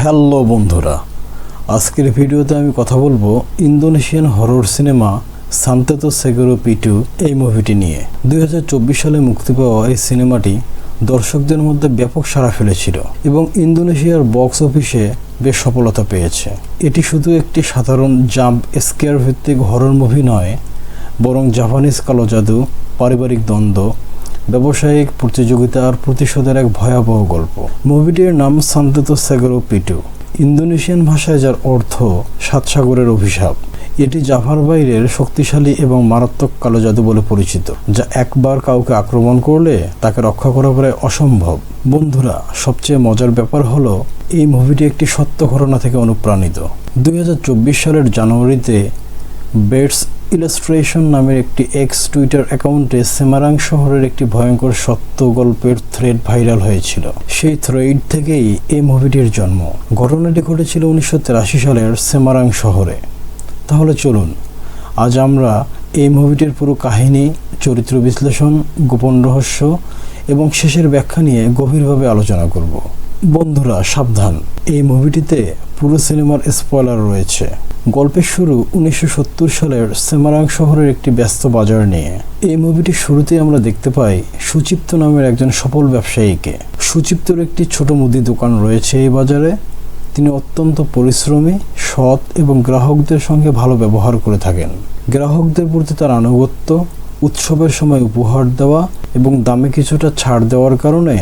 Hello বন্ধুরা, আজকের ভিডিওতে আমি কথা বলবো ইন্দোনেশিয়ান হরর সিনেমা সান্তেতো সেগোরো পিটু এই মুভিটি নিয়ে। 2024 সালে মুক্তি পাওয়া এই সিনেমাটি দর্শকদের মধ্যে ব্যাপক সাড়া ফেলেছিল এবং ইন্দোনেশিয়ার বক্স অফিসে বেশ সফলতা পেয়েছে। এটি শুধু একটি সাধারণ জাম্প স্কেয়ার ভিত্তিক হরর মুভি নয়, বরং জাপানিজ কালো জাদু, পারিবারিক দ্বন্দ্ব, ব্যবসায়িক প্রতিযোগিতা আর প্রতিশোধের এক ভয়াবহ গল্প। মুভিটির নাম সান্তেতো সেগোরো পিটু, ইন্দোনেশিয়ান ভাষায় যার অর্থ সাত সাগরের অভিশাপ। এটি জাভার বাইরের শক্তিশালী এবং মারাত্মক কালো জাদু বলে পরিচিত, যা একবার কাউকে আক্রমণ করলে তাকে রক্ষা করা প্রায় অসম্ভব। বন্ধুরা, সবচেয়ে মজার ব্যাপার হলো এই মুভিটি একটি সত্য ঘটনা থেকে অনুপ্রাণিত। 2024 সালের জানুয়ারিতে বেটস ইলাস্ট্রেশন নামের একটি এক্স টুইটার অ্যাকাউন্টে সেমারাং শহরের একটি ভয়ঙ্কর সত্য গল্পের থ্রেড ভাইরাল হয়েছিল। সেই থ্রেড থেকেই এই মুভিটির জন্ম। ঘটনাটি ঘটেছিল 1983 সালের সেমারাং শহরে। তাহলে চলুন আজ আমরা এই মুভিটির পুরো কাহিনী, চরিত্র বিশ্লেষণ, গোপন রহস্য এবং শেষের ব্যাখ্যা নিয়ে গভীরভাবে আলোচনা করব। বন্ধুরা সাবধান, এই মুভিটিতে পুরো সিনেমার স্পয়লার রয়েছে। গল্পের শুরু 1970 সালের সেমারাং শহরের একটি ব্যস্ত বাজার নিয়ে। এই মুভিটির শুরুতেই আমরা দেখতে পাই সুচিপ্ত নামের একজন সফল ব্যবসায়ীকে। সুচিপ্তর একটি ছোট মুদি দোকান রয়েছে এই বাজারে। তিনি অত্যন্ত পরিশ্রমী, সৎ এবং গ্রাহকদের সঙ্গে ভালো ব্যবহার করে থাকেন। গ্রাহকদের প্রতি তার আনুগত্য, উৎসবের সময় উপহার দেওয়া এবং দামে কিছুটা ছাড় দেওয়ার কারণে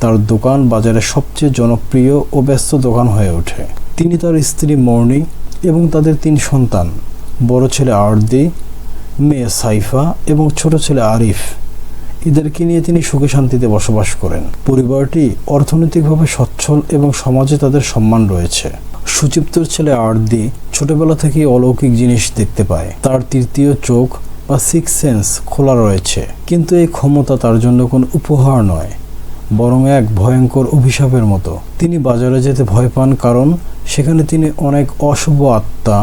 তার দোকান বাজারের সবচেয়ে জনপ্রিয় ও ব্যস্ত দোকান হয়ে ওঠে। তিনি তার স্ত্রী মর্নি এবং তাদের 3 সন্তান, বড় ছেলে আরদি, মেয়ে সাইফা এবং ছোট ছেলে আরিফ, এদেরকে নিয়ে তিনি সুখে শান্তিতে বসবাস করেন। পরিবারটি অর্থনৈতিকভাবে সচ্ছল এবং সমাজে তাদের সম্মান রয়েছে। সুচিপ্তর ছেলে আরদি ছোটবেলা থেকেই অলৌকিক জিনিস দেখতে পায়। তার তৃতীয় চোখ বা সিক্স সেন্স খোলা রয়েছে, কিন্তু এই ক্ষমতা তার জন্য কোনো উপহার নয়, বরং এক ভয়ঙ্কর অভিশাপের মতো। তিনি বাজারে যেতে ভয় পান কারণ সেখানে তিনি অনেক অশুভ আত্মা,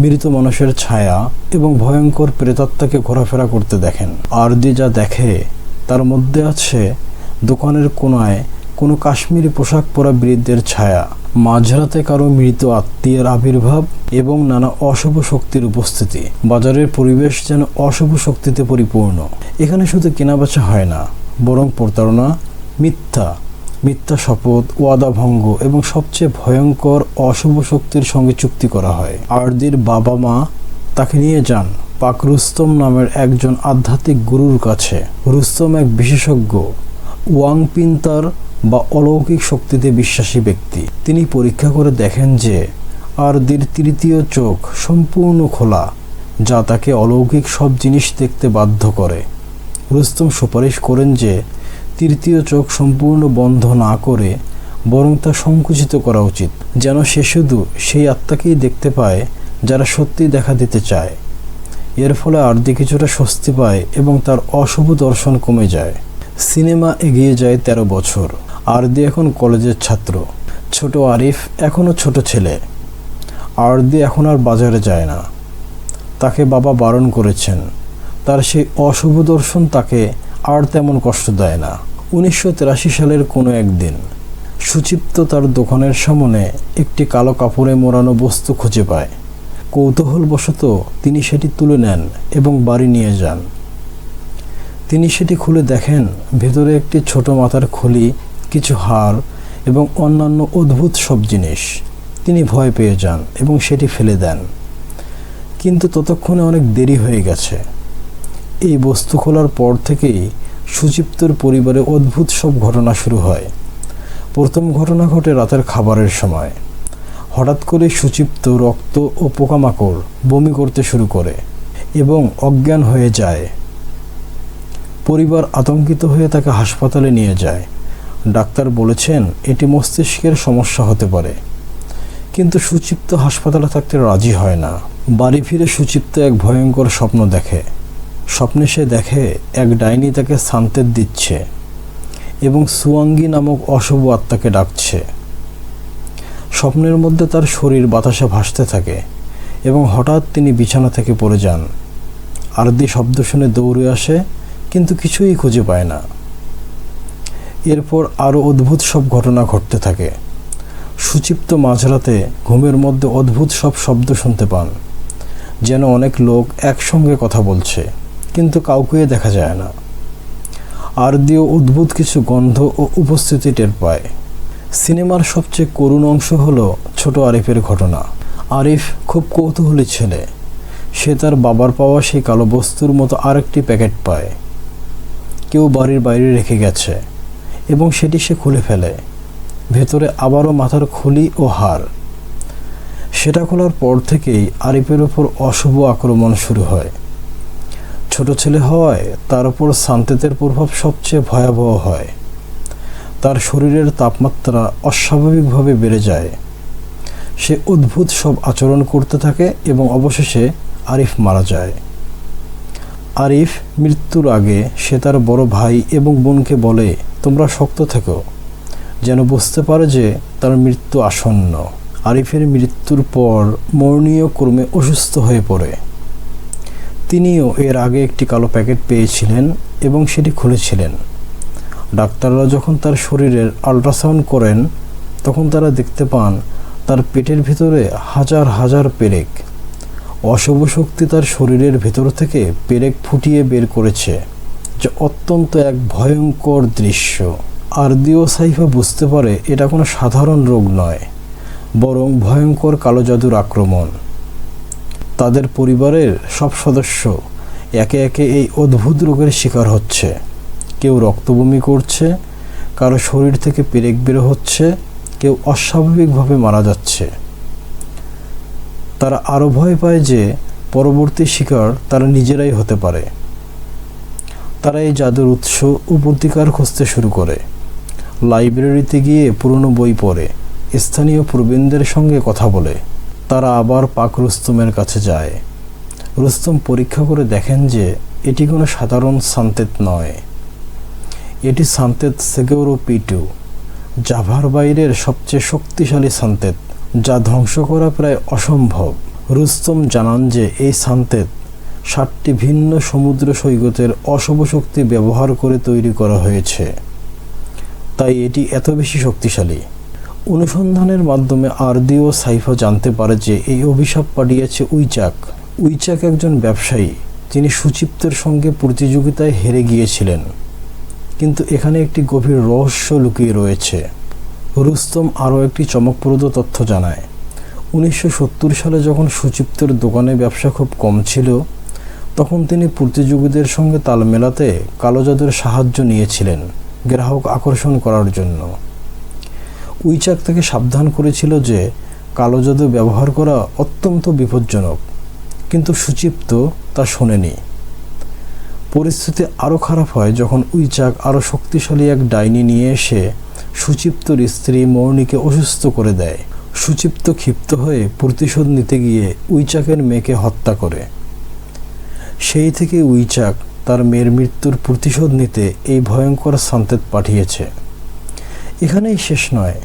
মৃত মানুষের ছায়া এবং ভয়ঙ্কর প্রেতাত্মাকে ঘোরাফেরা করতে দেখেন। আরদি যা দেখে তার মধ্যে আছে দোকানের কোনায় কোনো কাশ্মীরি পোশাক পরা বৃদ্ধের ছায়া, মাঝরাতে কারো মৃত আত্মীয়ের আবির্ভাব এবং নানা অশুভ শক্তির উপস্থিতি। বাজারের পরিবেশ যেন অশুভ শক্তিতে পরিপূর্ণ। এখানে শুধু কেনাবেচা হয় না, বরং প্রতারণা, মিথ্যা শপথ, ওয়াদা ভঙ্গ এবং সবচেয়ে ভয়ঙ্কর অশুভ শক্তির সঙ্গে চুক্তি করা হয়। আরদির বাবা মা তাকে নিয়ে যান পাক রুস্তম নামের একজন আধ্যাত্মিক গুরুর কাছে। রুস্তম এক বিশেষজ্ঞ, ওয়াং পিন্তার বা অলৌকিক শক্তিতে বিশ্বাসী ব্যক্তি। তিনি পরীক্ষা করে দেখেন যে আরদির তৃতীয় চোখ সম্পূর্ণ খোলা, যা তাকে অলৌকিক সব জিনিস দেখতে বাধ্য করে। রুস্তম সুপারিশ করেন যে তৃতীয় চোখ সম্পূর্ণ বন্ধ না করে বরং তা সংকুচিত করা উচিত, যেন সে শুধু সেই আত্মাকেই দেখতে পায় যারা সত্যি দেখা দিতে চায়। এর ফলে আরদি কিছুটা স্বস্তি পায় এবং তার অশুভ দর্শন কমে যায়। সিনেমা এগিয়ে যায় 13 বছর। আরদি এখন কলেজের ছাত্র। ছোট আরিফ এখনও ছোট ছেলে। আরদি এখন আর বাজারে যায় না, তাকে বাবা বারণ করেছেন। তার সেই অশুভ দর্শন তাকে আর তেমন কষ্ট দেয় না। 1983 সালের কোনো একদিন সুচিপ্ত তার দোকানের সামনে একটি কালো কাপড়ে মোড়ানো বস্তু খুঁজে পায়। কৌতূহলবশত তিনি সেটি তুলে নেন এবং বাড়ি নিয়ে যান। তিনি সেটি খুলে দেখেন ভেতরে একটি ছোট মাথার খুলি, কিছু হাড় এবং অন্যান্য অদ্ভুত সব জিনিস। তিনি ভয় পেয়ে যান এবং সেটি ফেলে দেন, কিন্তু ততক্ষণে অনেক দেরি হয়ে গেছে। এই বস্তু খোলার পর থেকেই সুচিপ্তর পরিবারে অদ্ভুত সব ঘটনা শুরু হয়। প্রথম ঘটনা ঘটে রাতের খাবারের সময়। হঠাৎ করে সুচিপ্ত রক্ত ও পোকামাকড় বমি করতে শুরু করে এবং অজ্ঞান হয়ে যায়। পরিবার আতঙ্কিত হয়ে তাকে হাসপাতালে নিয়ে যায়। ডাক্তার বলেছেন এটি মস্তিষ্কের সমস্যা হতে পারে, কিন্তু সুচিপ্ত হাসপাতালে থাকতে রাজি হয় না। বাড়ি ফিরে সুচিপ্ত এক ভয়ঙ্কর স্বপ্ন দেখে। স্বপ্নে সে দেখে এক ডাইনি তাকে সান্তেত দিচ্ছে এবং সুয়াঙ্গি নামক অশুভ আত্মাকে ডাকছে। স্বপ্নের মধ্যে তার শরীর বাতাসে ভাসতে থাকে এবং হঠাৎ তিনি বিছানা থেকে পড়ে যান। আরদি শব্দ শুনে দৌড়ে আসে, কিন্তু কিছুই খুঁজে পায় না। এরপর আরও অদ্ভুত সব ঘটনা ঘটতে থাকে। সুচিপ্ত মাঝরাতে ঘুমের মধ্যে অদ্ভুত সব শব্দ শুনতে পান, যেন অনেক লোক একসঙ্গে কথা বলছে, কিন্তু কাউকে দেখা যায় না। আরদিও অদ্ভুত কিছু গন্ধ ও উপস্থিতি টের পায়। সিনেমার সবচেয়ে করুণ অংশ হলো ছোট আরিফের ঘটনা। আরিফ খুব কৌতূহলী ছেলে। সে তার বাবার পাওয়া সেই কালো বস্তুর মতো আরেকটি প্যাকেট পায়। কেউ বাড়ির বাইরে রেখে গেছে এবং সেটি সে খুলে ফেলে। ভেতরে আবারও মাথার খুলি ও হাড়। সেটা খোলার পর থেকেই আরিফের ওপর অশুভ আক্রমণ শুরু হয়। ছোট ছেলে হওয়ায় তার উপর সান্তেতের প্রভাব সবচেয়ে ভয়াবহ হয়। তার শরীরের তাপমাত্রা অস্বাভাবিকভাবে বেড়ে যায়। সে অদ্ভুত সব আচরণ করতে থাকে এবং অবশেষে আরিফ মারা যায়। আরিফ মৃত্যুর আগে সে তার বড় ভাই এবং বোনকে বলে, তোমরা শক্ত থেকো, যেন বুঝতে পারে যে তার মৃত্যু আসন্ন। আরিফের মৃত্যুর পর মরণীয় ক্রমে অসুস্থ হয়ে পড়ে। তিনিও এর আগে একটি কালো প্যাকেট পেয়েছিলেন এবং সেটি খুলেছিলেন। ডাক্তাররা যখন তার শরীরের আল্ট্রাসাউন্ড করেন, তখন তারা দেখতে পান তার পেটের ভিতরে হাজার হাজার পেরেক। অশুভ শক্তি তার শরীরের ভেতর থেকে পেরেক ফুটিয়ে বের করেছে, যা অত্যন্ত এক ভয়ঙ্কর দৃশ্য। আরদিও সাইফা বুঝতে পারে এটা কোনো সাধারণ রোগ নয়, বরং ভয়ঙ্কর কালো জাদুর আক্রমণ। তাদের পরিবারের সব সদস্য একে একে এই অদ্ভুত রোগের শিকার হচ্ছে। কেউ রক্তবমি করছে, কারো শরীর থেকে পেরেক বের হচ্ছে, কেউ অস্বাভাবিকভাবে মারা যাচ্ছে। তারা আরও ভয় পায় যে পরবর্তী শিকার তারা নিজেরাই হতে পারে। তারা এই জাদুর উৎস ও প্রতিকার খুঁজতে শুরু করে। লাইব্রেরিতে গিয়ে পুরনো বই পড়ে, স্থানীয় প্রবীণদের সঙ্গে কথা বলে। তারা আবার পাক রুস্তমের কাছে যায়। রুস্তম পরীক্ষা করে দেখেন যে এটি কোনো সাধারণ সান্তেত নয়। এটি সান্তেত সেগৌরো পিটু, জাভার বাইরের সবচেয়ে শক্তিশালী সান্তেত, যা ধ্বংস করা প্রায় অসম্ভব। রুস্তম জানান যে এই সান্তেত 7টি ভিন্ন সমুদ্র সৈকতের অশুভ শক্তি ব্যবহার করে তৈরি করা হয়েছে, তাই এটি এত বেশি শক্তিশালী। অনুসন্ধানের মাধ্যমে আরদি ও সাইফা জানতে পারে যে এই অভিশাপ পাঠিয়েছে উইচাক। উইচাক একজন ব্যবসায়ী, যিনি সুচিপ্তের সঙ্গে প্রতিযোগিতায় হেরে গিয়েছিলেন। কিন্তু এখানে একটি গভীর রহস্য লুকিয়ে রয়েছে। রুস্তম আরও একটি চমকপ্রদ তথ্য জানায়। 1970 সালে যখন সুচিপ্তের দোকানে ব্যবসা খুব কম ছিল, তখন তিনি প্রতিযোগীদের সঙ্গে তাল মেলাতে কালো জাদুর সাহায্য নিয়েছিলেন গ্রাহক আকর্ষণ করার জন্য। উইচাক তাকে সাবধান করেছিল যে কালো জাদু ব্যবহার করা অত্যন্ত বিপজ্জনক, কিন্তু সুচিপ্ত তা শোনেনি। পরিস্থিতি আরও খারাপ হয় যখন উইচাক আরও শক্তিশালী এক ডাইনি নিয়ে এসে সুচিপ্তর স্ত্রী মৌনিকে অসুস্থ করে দেয়। সুচিপ্ত ক্ষিপ্ত হয়ে প্রতিশোধ নিতে গিয়ে উইচাকের মেয়েকে হত্যা করে। সেই থেকে উইচাক তার মেয়ের মৃত্যুর প্রতিশোধ নিতে এই ভয়ঙ্কর সান্তেত পাঠিয়েছে। এখানেই শেষ নয়।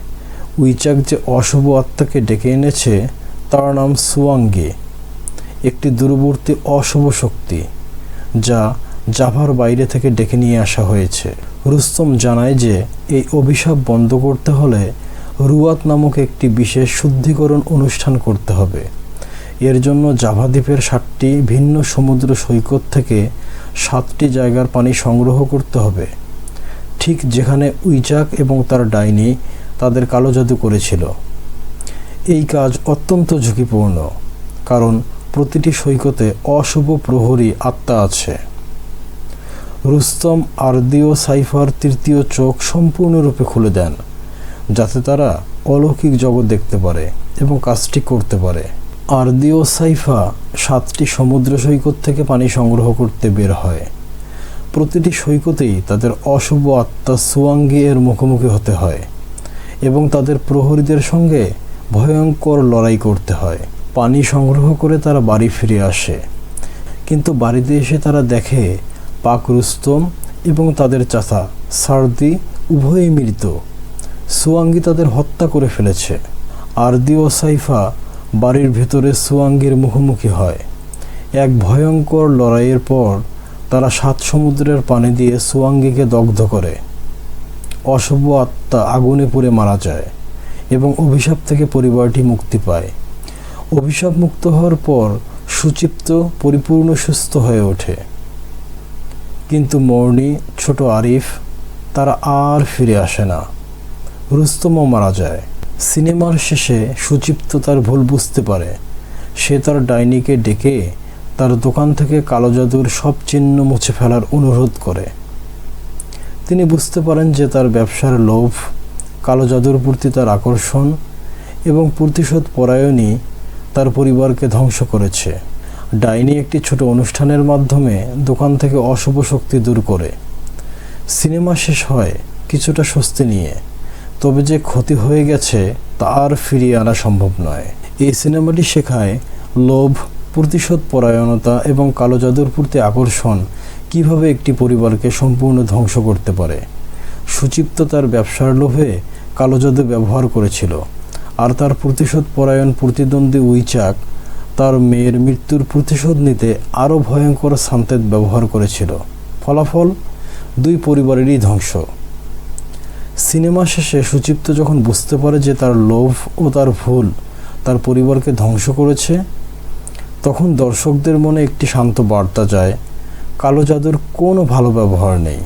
উইচাক যে অশুভ আত্মাকে ডেকে এনেছে তার নাম সুয়াঙ্গি, একটি দূরবর্তী অশুভ শক্তি, যা জাভার বাইরে থেকে ডেকে নিয়ে আসা হয়েছে। রুস্তম জানায় যে এই অভিশাপ বন্ধ করতে হলে রুয়াত নামক একটি বিশেষ শুদ্ধিকরণ অনুষ্ঠান করতে হবে। এর জন্য জাভা দ্বীপের 7টি ভিন্ন সমুদ্র সৈকত থেকে 7টি জায়গার পানি সংগ্রহ করতে হবে, ঠিক যেখানে উইচাক এবং তার ডাইনি তাদের কালো জাদু করেছিল। এই কাজ অত্যন্ত ঝুঁকিপূর্ণ, কারণ প্রতিটি সৈকতে অশুভ প্রহরী আত্মা আছে। রুস্তম আরদি ও সাইফার তৃতীয় চোখ সম্পূর্ণরূপে খুলে দেন, যাতে তারা অলৌকিক জগৎ দেখতে পারে এবং কাজটি করতে পারে। আরদি ও সাইফা 7টি সমুদ্র সৈকত থেকে পানি সংগ্রহ করতে বের হয়। প্রতিটি সৈকতেই তাদের অশুভ আত্মা সুয়াঙ্গি এর মুখোমুখি হতে হয় এবং তাদের প্রহরীদের সঙ্গে ভয়ঙ্কর লড়াই করতে হয়। পানি সংগ্রহ করে তারা বাড়ি ফিরে আসে, কিন্তু বাড়িতে এসে তারা দেখে পাক রুস্তম এবং তাদের চাচা সারদি উভয়ই মৃত। সুয়াঙ্গি তাদের হত্যা করে ফেলেছে। আরদি ও সাইফা বাড়ির ভেতরে সুয়াঙ্গির মুখোমুখি হয়। এক ভয়ঙ্কর লড়াইয়ের পর তারা 7 সমুদ্রের পানি দিয়ে সুয়াঙ্গিকে দগ্ধ করে। অশুভ আত্মা আগুনে পুড়ে মারা যায় এবং অভিশাপ থেকে পরিবারটি মুক্তি পায়। অভিশাপ মুক্ত হওয়ার পর সুচিপ্ত পরিপূর্ণ সুস্থ হয়ে ওঠে, কিন্তু মর্নি, ছোট আরিফ তারা আর ফিরে আসে না। রুস্তমও মারা যায়। সিনেমার শেষে সুচিপ্ত তার ভুল বুঝতে পারে। সে তার ডাইনিকে ডেকে তার দোকান থেকে কালো জাদুর সব চিহ্ন মুছে ফেলার অনুরোধ করে। তিনি বুঝতে পারেন যে তার ব্যবসার লোভ, কালো জাদুর প্রতি তার আকর্ষণ এবং প্রতিশোধ পরায়ণই তার পরিবারকে ধ্বংস করেছে। ডাইনি একটি ছোট অনুষ্ঠানের মাধ্যমে দোকান থেকে অশুভ শক্তি দূর করে। সিনেমা শেষ হয় কিছুটা স্বস্তি নিয়ে, তবে যে ক্ষতি হয়ে গেছে তা আর ফিরিয়ে আনা সম্ভব নয়। এই সিনেমাটি শেখায় লোভ, প্রতিশোধ পরায়ণতা এবং কালো জাদুর প্রতি আকর্ষণ কিভাবে একটি পরিবারকে সম্পূর্ণ ধ্বংস করতে পারে। সুচিপ্ত তার ব্যবসার লোভে কালো জাদু ব্যবহার করেছিল, আর তার প্রতিশোধ পরায়ণ প্রতিদ্বন্দ্বী উইচাক তার মেয়ের মৃত্যুর প্রতিশোধ নিতে আরও ভয়ঙ্কর সান্তেত ব্যবহার করেছিল। ফলাফল দুই পরিবারেরই ধ্বংস। সিনেমা শেষে সুচিপ্ত যখন বুঝতে পারে যে তার লোভ ও তার ভুল তার পরিবারকে ধ্বংস করেছে, তখন দর্শকদের মনে একটি শান্ত বার্তা যায়, কালো জাদুর কোনো ভালো ব্যবহার নেই।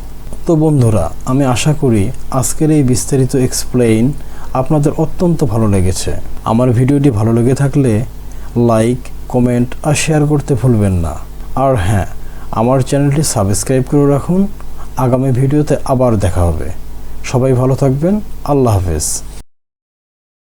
তো বন্ধুরা, আমি আশা করি আজকের এই বিস্তারিত এক্সপ্লেইন আপনাদের অত্যন্ত ভালো লেগেছে। আমার ভিডিওটি ভালো লেগে থাকলে লাইক, কমেন্ট আর শেয়ার করতে ভুলবেন না। আর হ্যাঁ, আমার চ্যানেলটি সাবস্ক্রাইব করে রাখুন। আগামী ভিডিওতে আবার দেখা হবে। সবাই ভালো থাকবেন। আল্লাহ হাফেজ।